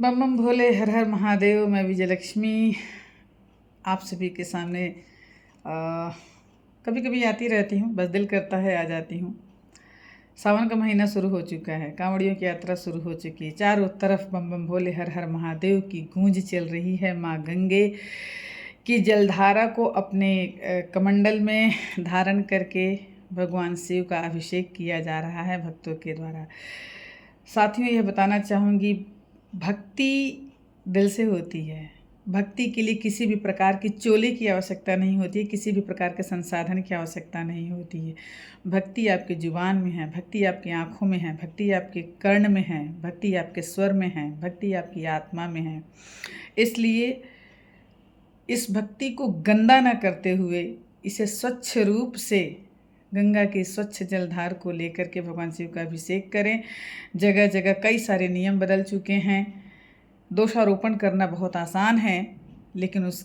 बम बम भोले, हर हर महादेव। मैं विजयलक्ष्मी आप सभी के सामने कभी कभी आती रहती हूँ, बस दिल करता है आ जाती हूँ। सावन का महीना शुरू हो चुका है, कांवड़ियों की यात्रा शुरू हो चुकी है। चारों तरफ बम बम भोले हर हर महादेव की गूंज चल रही है। माँ गंगे की जलधारा को अपने कमंडल में धारण करके भगवान शिव का अभिषेक किया जा रहा है भक्तों के द्वारा। साथियों, यह बताना चाहूँगी, भक्ति दिल से होती है। भक्ति के लिए किसी भी प्रकार की चोले की आवश्यकता नहीं होती है, किसी भी प्रकार के संसाधन की आवश्यकता नहीं होती है। भक्ति आपके जुबान में है, भक्ति आपकी आँखों में है, भक्ति आपके कर्ण में है, भक्ति आपके स्वर में है, भक्ति आपकी आत्मा में है। इसलिए इस भक्ति को गंदा न करते हुए इसे स्वच्छ रूप से गंगा की स्वच्छ जलधार को लेकर के भगवान शिव का अभिषेक करें। जगह जगह कई सारे नियम बदल चुके हैं। दोषारोपण करना बहुत आसान है, लेकिन उस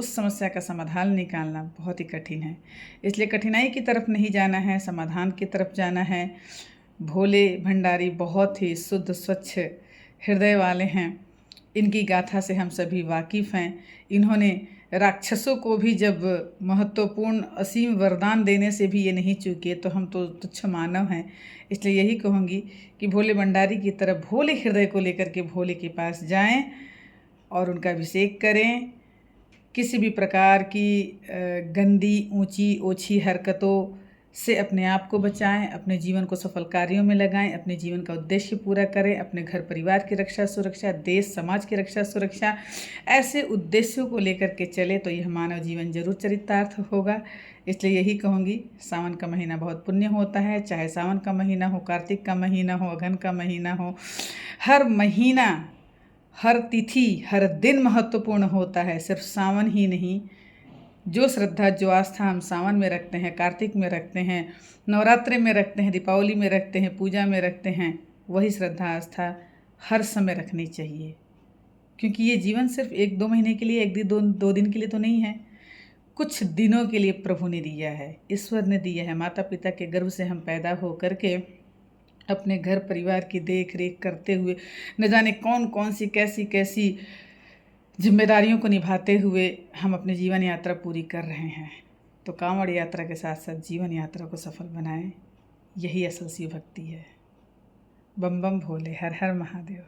समस्या का समाधान निकालना बहुत ही कठिन है। इसलिए कठिनाई की तरफ नहीं जाना है, समाधान की तरफ जाना है। भोले भंडारी बहुत ही शुद्ध स्वच्छ हृदय वाले हैं। इनकी गाथा से हम सभी वाकिफ़ हैं। इन्होंने राक्षसों को भी जब महत्वपूर्ण असीम वरदान देने से भी ये नहीं चूके, तो हम तो तुच्छ मानव हैं। इसलिए यही कहूँगी कि भोले भंडारी की तरफ भोले हृदय को लेकर के भोले के पास जाएं और उनका अभिषेक करें। किसी भी प्रकार की गंदी ऊंची ओछी हरकतों से अपने आप को बचाएं, अपने जीवन को सफल कार्यों में लगाएं, अपने जीवन का उद्देश्य पूरा करें, अपने घर परिवार की रक्षा सुरक्षा, देश समाज की रक्षा सुरक्षा, ऐसे उद्देश्यों को लेकर के चले तो यह मानव जीवन जरूर चरितार्थ होगा। इसलिए यही कहूँगी, सावन का महीना बहुत पुण्य होता है। चाहे सावन का महीना हो, कार्तिक का महीना हो, अघन का महीना हो, हर महीना, हर तिथि, हर दिन महत्वपूर्ण होता है। सिर्फ सावन ही नहीं, जो श्रद्धा जो आस्था हम सावन में रखते हैं, कार्तिक में रखते हैं, नवरात्रि में रखते हैं, दीपावली में रखते हैं, पूजा में रखते हैं, वही श्रद्धा आस्था हर समय रखनी चाहिए। क्योंकि ये जीवन सिर्फ 1-2 महीने के लिए, 1-2 दिन के लिए तो नहीं है, कुछ दिनों के लिए प्रभु ने दिया है, ईश्वर ने दिया है। माता पिता के गर्भ से हम पैदा हो करके अपने घर परिवार की देख रेख करते हुए न जाने कौन कौन सी कैसी कैसी जिम्मेदारियों को निभाते हुए हम अपनी जीवन यात्रा पूरी कर रहे हैं। तो कांवड़ यात्रा के साथ साथ जीवन यात्रा को सफल बनाएं। यही असल शिव भक्ति है। बम बम भोले, हर हर महादेव।